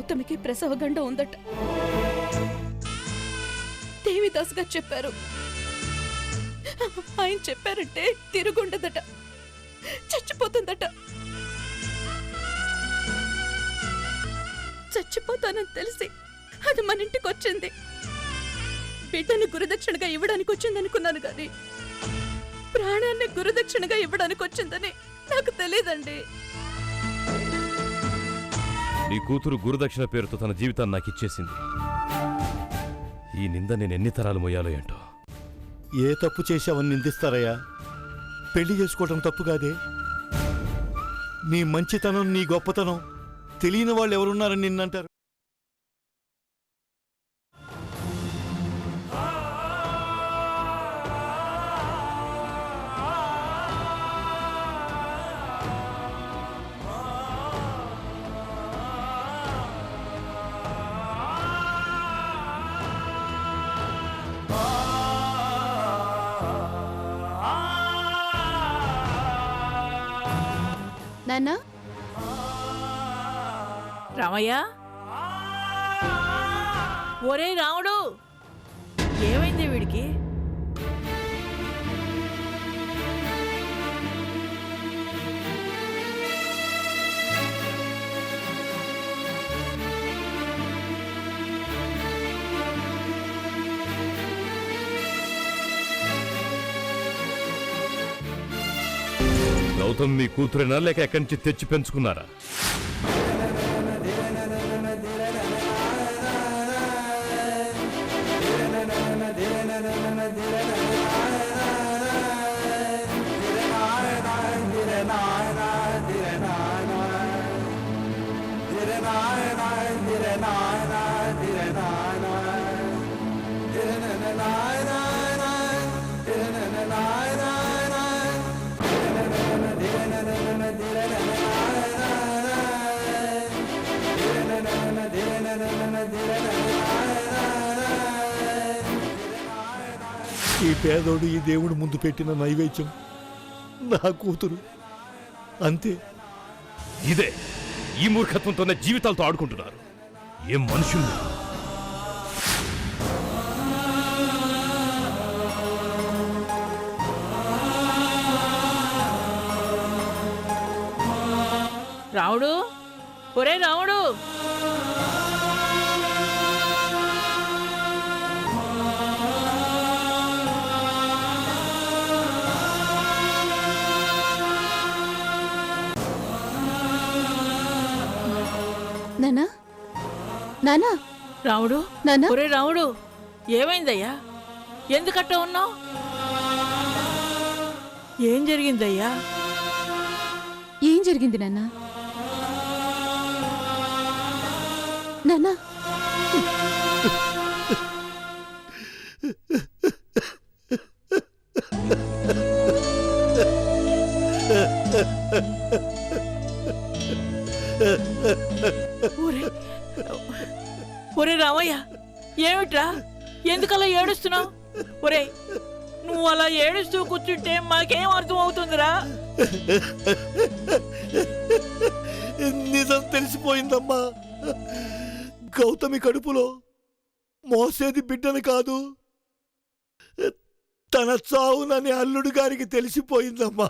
గౌతమికి ప్రసవగండం ఉందట. దేవిదాస్ గారు చెప్పారు. ఆయన చెప్పారంటే తిరుగుండదట, చచ్చిపోతుందట. చచ్చిపోతానని తెలిసి అది మన ఇంటికి వచ్చింది. బిడ్డని గురుదక్షిణగా ఇవ్వడానికి వచ్చిందనుకున్నాను కానీ ప్రాణాన్ని గురుదక్షిణగా ఇవ్వడానికి వచ్చిందని నాకు తెలియదండి. నీ కూతురు గురుదక్షిణ పేరుతో తన జీవితాన్ని నాకు ఇచ్చేసింది. ఈ నింద నేను ఎన్ని తరాలు మోయాలో ఏంటో. ఏ తప్పు చేశావని నిందిస్తారయ్యా? పెళ్లి చేసుకోవటం తప్పు కాదే. నీ మంచితనం, నీ గొప్పతనం తెలియని వాళ్ళు ఎవరున్నారని నిన్నంటారు. నాన్నా, రామయ్య, ఒరే రాముడు, ఏమైంది వీడికి? గౌతమ్ మీ కూతురేనా లేక ఎక్కడి నుంచి తెచ్చి పెంచుకున్నారా? ఈ పేదోడు ఈ దేవుడు ముందు పెట్టిన నైవేద్యం నా కూతురు, అంతే. ఇదే ఈ మూర్ఖత్వంతోనే జీవితాలతో ఆడుకుంటున్నారు. ఏం మనుషులు! రాముడు, ఒరే రాముడు, నానా, నానా, రాముడు, నానా, ఒరే రాముడు, ఏమైందయ్యా? ఎందుకట్ట ఉన్నావు? ఏం జరిగిందయ్యా? ఏం జరిగింది నాన్నా? నాన్నా, ఒరే రామయ్య, ఏమిట్రా? ఎందుకలా ఏడుస్తున్నావు? ఒరే, నువ్వు అలా ఏడుస్తూ కూర్చుంటే మాకేం అర్థం అవుతుందిరా? నిజం తెలిసిపోయిందమ్మా. గౌతమి కడుపులో మోసేది బిడ్డను కాదు, తన చావునని అల్లుడు గారికి తెలిసిపోయిందమ్మా.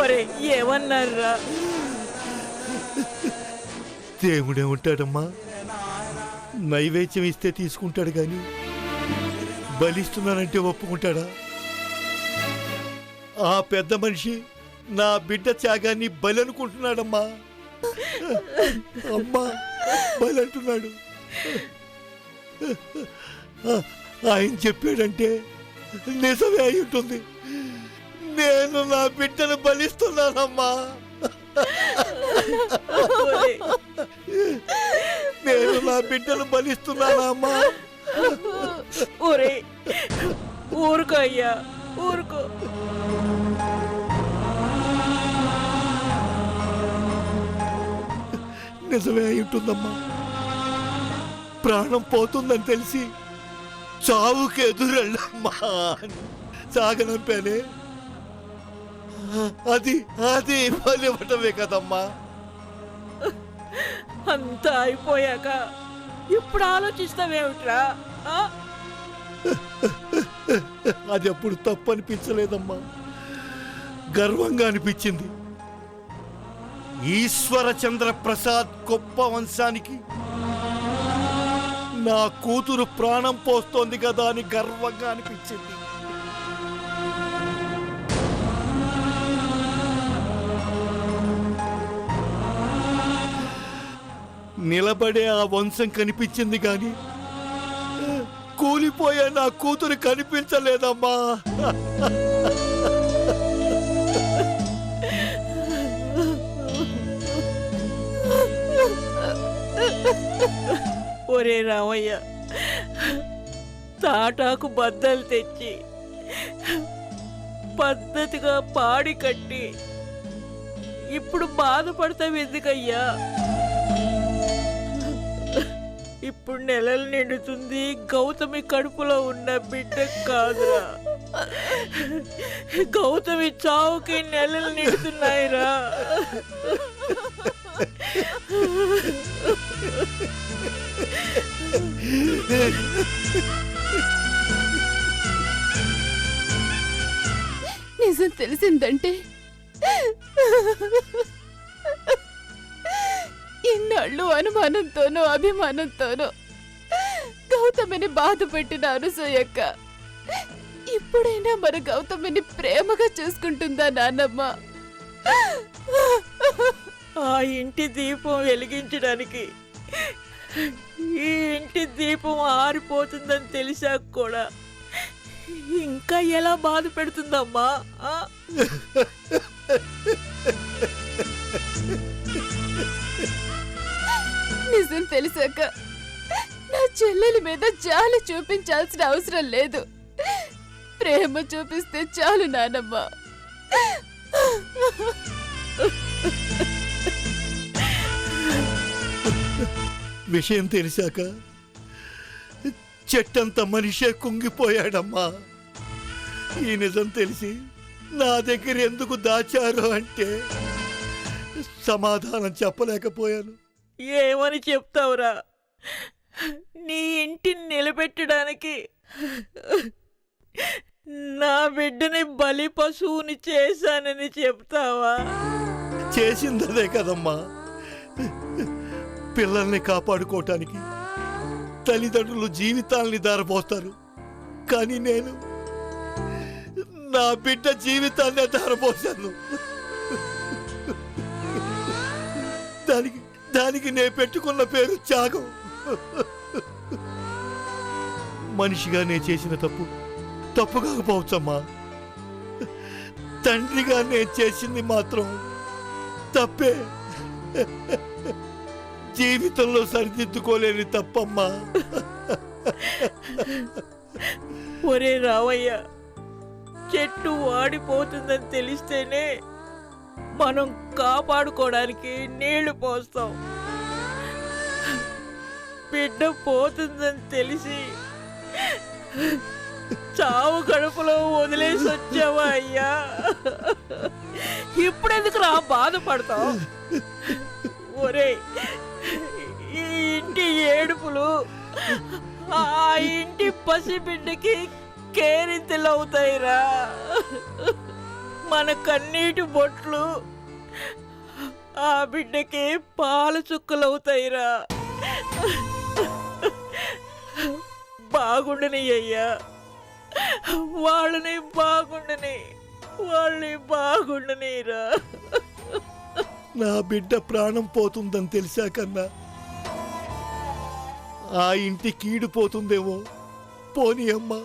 ఒరే, ఏమన్నారా? దేవుడే ఉంటాడమ్మా. నైవేద్యం ఇస్తే తీసుకుంటాడు గాని బలిస్తున్నానంటే ఒప్పుకుంటాడా? ఆ పెద్ద మనిషి నా బిడ్డ త్యాగాన్ని బలనుకుంటున్నాడమ్మా. అమ్మా, బలంటున్నాడు. ఆయన చెప్పాడంటే నిజమే అయి ఉంటుంది. నేను నా బిడ్డను బలిస్తున్నానమ్మా. ఒరేయ్, నేను నా బిడ్డను బలిస్తున్నానమ్మా. ఒరేయ్, ఊరుకో అయ్యా, ఊరుకో. నిజమే అయి ఉంటుందమ్మా. ప్రాణం పోతుందని తెలిసి చావుకి ఎదురెళ్ళమ్మా సాగనంపానే. అది అది బలివ్వటమే కదమ్మా. అంతా అయిపోయాక ఇప్పుడు ఆలోచిస్తావేమిట్రా? ఆ? అది అప్పుడు తప్పు అనిపించలేదమ్మా, గర్వంగా అనిపించింది. ఈశ్వరచంద్ర ప్రసాద్ గొప్ప వంశానికి నా కూతురు ప్రాణం పోస్తోంది కదా అని గర్వంగా అనిపించింది. నిలబడే ఆ వంశం కనిపించింది కానీ కూలిపోయే నా కూతురు కనిపించలేదమ్మా. ఒరే రామయ్య, తాటాకు బద్దలు తెచ్చి పద్ధతిగా పాడి కట్టి ఇప్పుడు బాధపడతావు ఎందుకయ్యా? ఇప్పుడు నెలలు నిండుతుంది, గౌతమి కడుపులో ఉన్న బిడ్డ కాదురా. గౌతమి చావుకి నెలలు నిండుతున్నాయిరా. నిజం తెలిసిందంటే ఇన్నాళ్ళు అనుమానంతోనో అభిమానంతోనో గౌతమిని బాధ పెట్టిన అనసూయక్క ఇప్పుడైనా మన గౌతమిని ప్రేమగా చూసుకుంటుందా నాన్నమ్మ? ఆ ఇంటి దీపం వెలిగించడానికి ఈ ఇంటి దీపం ఆరిపోతుందని తెలిసాక కూడా ఇంకా ఎలా బాధ పెడుతుందమ్మా? ఆ? నిజం తెలిసాక నా చెల్లెలి మీద జాలి చూపించాల్సిన అవసరం లేదు, ప్రేమ చూపిస్తే చాలు నానమ్మ. విషయం తెలిసాక చెట్టంత మనిషే కుంగిపోయాడమ్మా. ఈ నిజం తెలిసి నా దగ్గర ఎందుకు దాచారు అంటే సమాధానం చెప్పలేకపోయాను. ఏమని చెప్తావురా? నీ ఇంటిని నిలబెట్టడానికి నా బిడ్డని బలి పశువుని చేశానని చెప్తావా? చేసిందదే కదమ్మా, పిల్లల్ని కాపాడుకోవటానికి తల్లిదండ్రులు జీవితాల్ని దారపోస్తారు, కానీ నేను నా బిడ్డ జీవితాన్ని దారపోసాను. దానికి నేను పెట్టుకున్న పేరు త్యాగం. మనిషిగా నేను చేసిన తప్పు కాకపోవచ్చమ్మా, తండ్రిగా నేను చేసింది మాత్రం తప్పే. జీవితంలో సరిదిద్దుకోలేని తప్పమ్మా. ఒరే రావయ్య, చెట్టు వాడిపోతుందని తెలిస్తేనే మనం కాపాడుకోవడానికి నీళ్లు పోస్తాం. బిడ్డ పోతుందని తెలిసి చావు కడుపులో వదిలేసి వచ్చావా అయ్యా? ఇప్పుడెందుకు రా బాధపడతావు? ఒరే, ఈ ఇంటి ఏడుపులు ఆ ఇంటి పసిబిడ్డకి కేరింతలవుతాయిరా. మన కన్నీటి బొట్లు ఆ బిడ్డకి పాల చుక్కలవుతాయిరా. బాగుండని అయ్యా, వాళ్ళని బాగుండనిరా. నా బిడ్డ ప్రాణం పోతుందని తెలిసాకన్నా ఆ ఇంటి కీడిపోతుందేమో. పోనీ అమ్మా.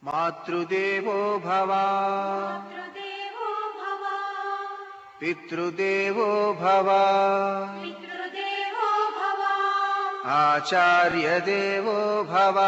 मातृदेवो भव पितृदेवो भव आचार्य देवो भव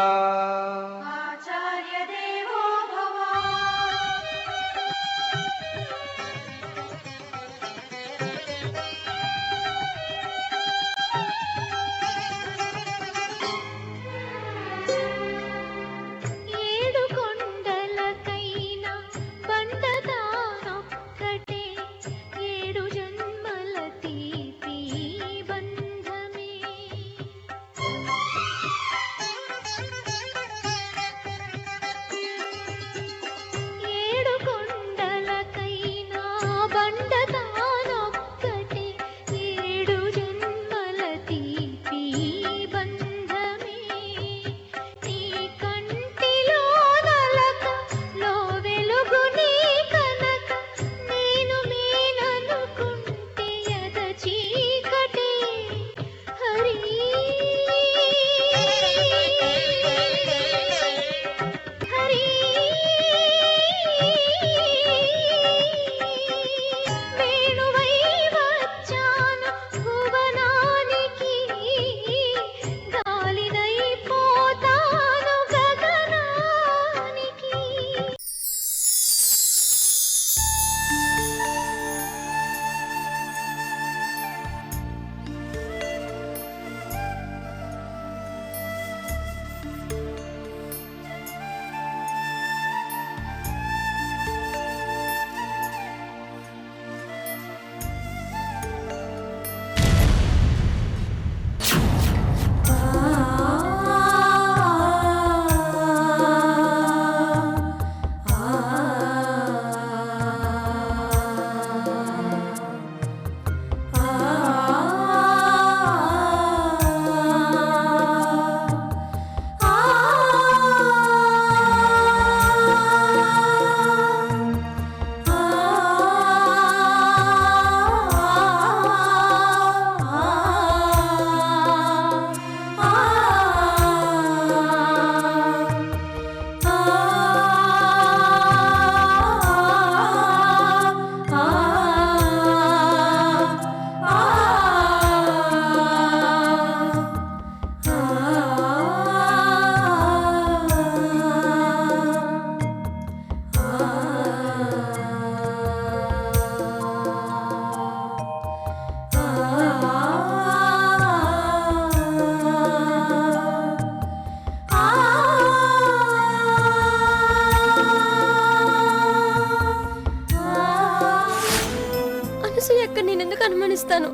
అనుమానిస్తాను.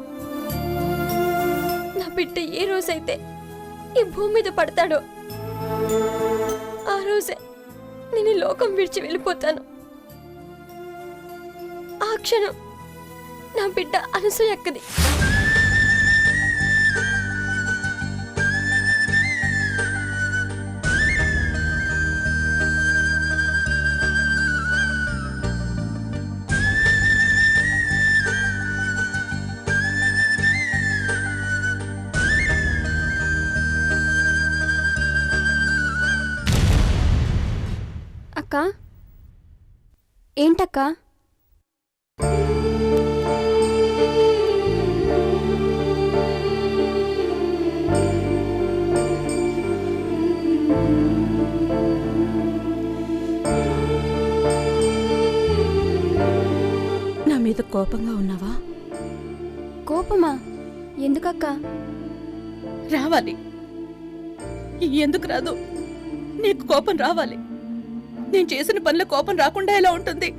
నా బిడ్డ ఏ రోజైతే ఈ భూమి మీద పడతాడో ఆ రోజే నేను ఈ లోకం విడిచి వెళ్ళిపోతాను. ఆ క్షణం నా బిడ్డ అనసూయక్కది. అక్క ఏంటక్క? నా మీద కోపంగా ఉన్నావా? కోపమా? ఎందుకక్క? రావాలి. ఎందుకు రాదు? నీకు కోపం రావాలి. నేను చేసిన పనుల కోపం రాకుండా ఎలా ఉంటుంది?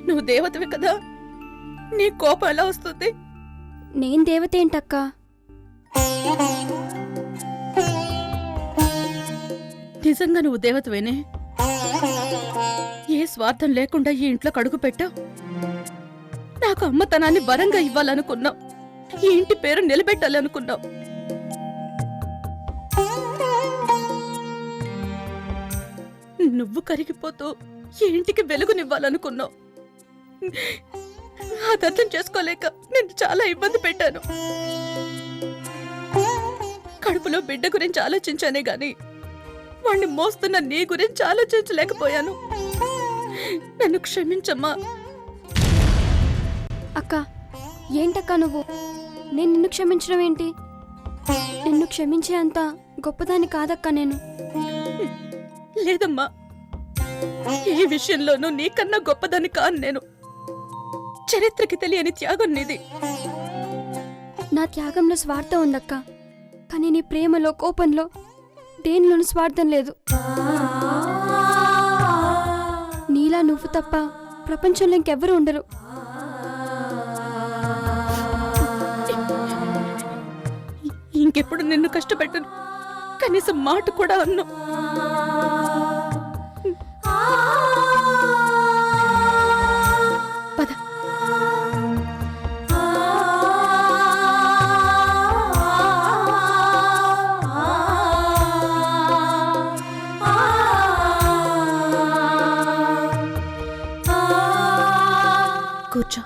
నువ్వు దేవతవి కదా, నీ కోపం ఎలా వస్తుంది? నేను దేవత ఏంటక్క? నిజంగా నువ్వు దేవతవేనే. ఏ స్వార్థం లేకుండా ఈ ఇంట్లో కడుగు పెట్టావు. నాకు అమ్మతనాన్ని వరంగా ఇవ్వాలనుకున్నావు. ఈ ఇంటి పేరు నిలబెట్టాలనుకున్నావు. నువ్వు కరిగిపోతూ ఈ ఇంటికి వెలుగునివ్వాలనుకున్నావు. అది అర్థం చేసుకోలేక నేను చాలా ఇబ్బంది పెట్టాను. కడుపులో బిడ్డ గురించి ఆలోచించానే గాని వాణ్ణి మోస్తున్న నీ గురించి ఆలోచించలేకపోయాను. నన్ను క్షమించమ్మా. అక్క ఏంటక్క నువ్వు? నేను నిన్ను క్షమించడం ఏంటి? నిన్ను క్షమించే అంత గొప్పదాన్ని కాదక్క నేను. లేదమ్మా, ఏ విషయంలోనూ నీకన్నా గొప్పదాన్ని కాను నేను. చరిత్రకి తెలియని త్యాగం నీది. నా త్యాగంలో స్వార్థం ఉందక్క, కానీ నీ ప్రేమలో కోపంలో దేనిలోనూ స్వార్థం లేదు. నీలా నువ్వు తప్ప ప్రపంచంలో ఇంకెవ్వరూ ఉండరు. ఇంకెప్పుడు నిన్ను కష్టపెట్టను. కనీసం మాట కూడా అన్నా. పద. కూర్చో.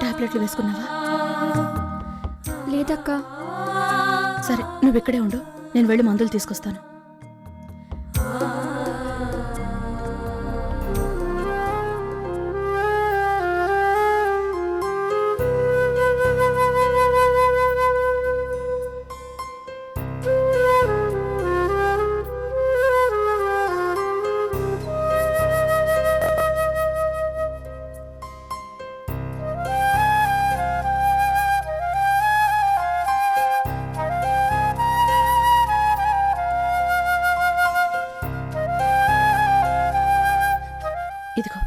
టాబ్లెట్లు వేసుకున్నావా? లేదక్క. సరే, నువ్వు ఇక్కడే ఉండు, నేను వెళ్ళి మందులు తీసుకొస్తాను. ఇదిగో.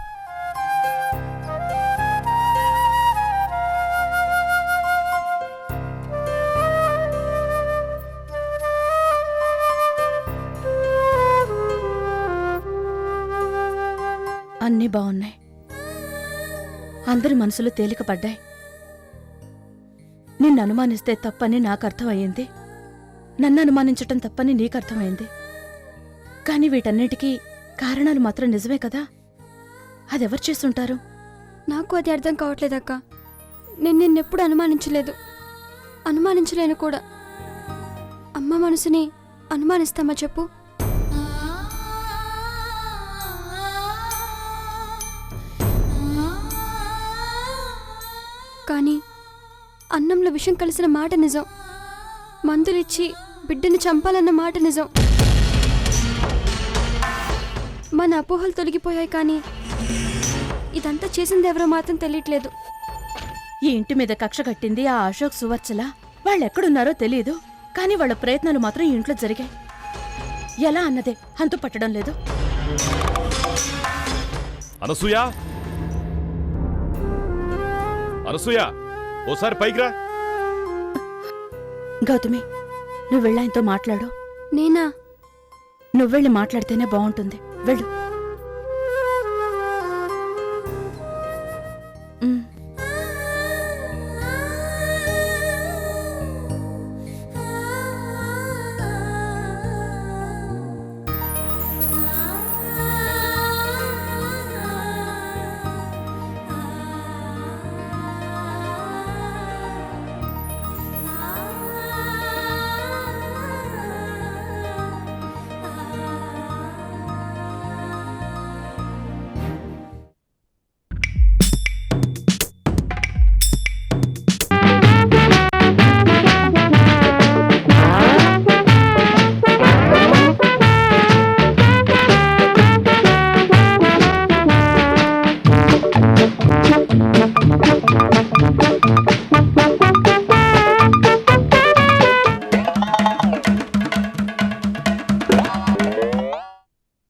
అన్నీ బాగున్నాయి. అందరి మనసులు తేలిక పడ్డాయి. నిన్ను అనుమానిస్తే తప్పని నాకు అర్థమయ్యింది. నన్ను అనుమానించటం తప్పని నీకు అర్థమైంది. కానీ వీటన్నిటికీ కారణాలు మాత్రం నిజమే కదా. అదెవరు చేస్తుంటారు? నాకు అది అర్థం కావట్లేదక్క. నేను నిన్నెప్పుడు అనుమానించలేదు, అనుమానించలేను కూడా. అమ్మ మనసుని అనుమానిస్తామా చెప్పు? కానీ అన్నంలో విషం కలిసిన మాట నిజం. మందులిచ్చి బిడ్డని చంపాలన్న మాట నిజం. మన అపోహలు తొలగిపోయాయి, కానీ ఇదంతా చేసింది ఎవరో మాత్రం తెలియట్లేదు. ఈ ఇంటి మీద కక్ష కట్టింది ఆ అశోక్ సువర్చల. వాళ్ళెక్కడున్నారో తెలియదు, కానీ వాళ్ళ ప్రయత్నాలు మాత్రం ఈ ఇంట్లో జరిగాయి. ఎలా అన్నదే అంతు పట్టడం లేదు. అనసూయ, అనసూయ, ఓసారి పైకి రా. గౌతమి, నువ్వు వెళ్ళాయనతో మాట్లాడు. నేనా? నువ్వెళ్ళి మాట్లాడితేనే బాగుంటుంది. వెళ్ళు.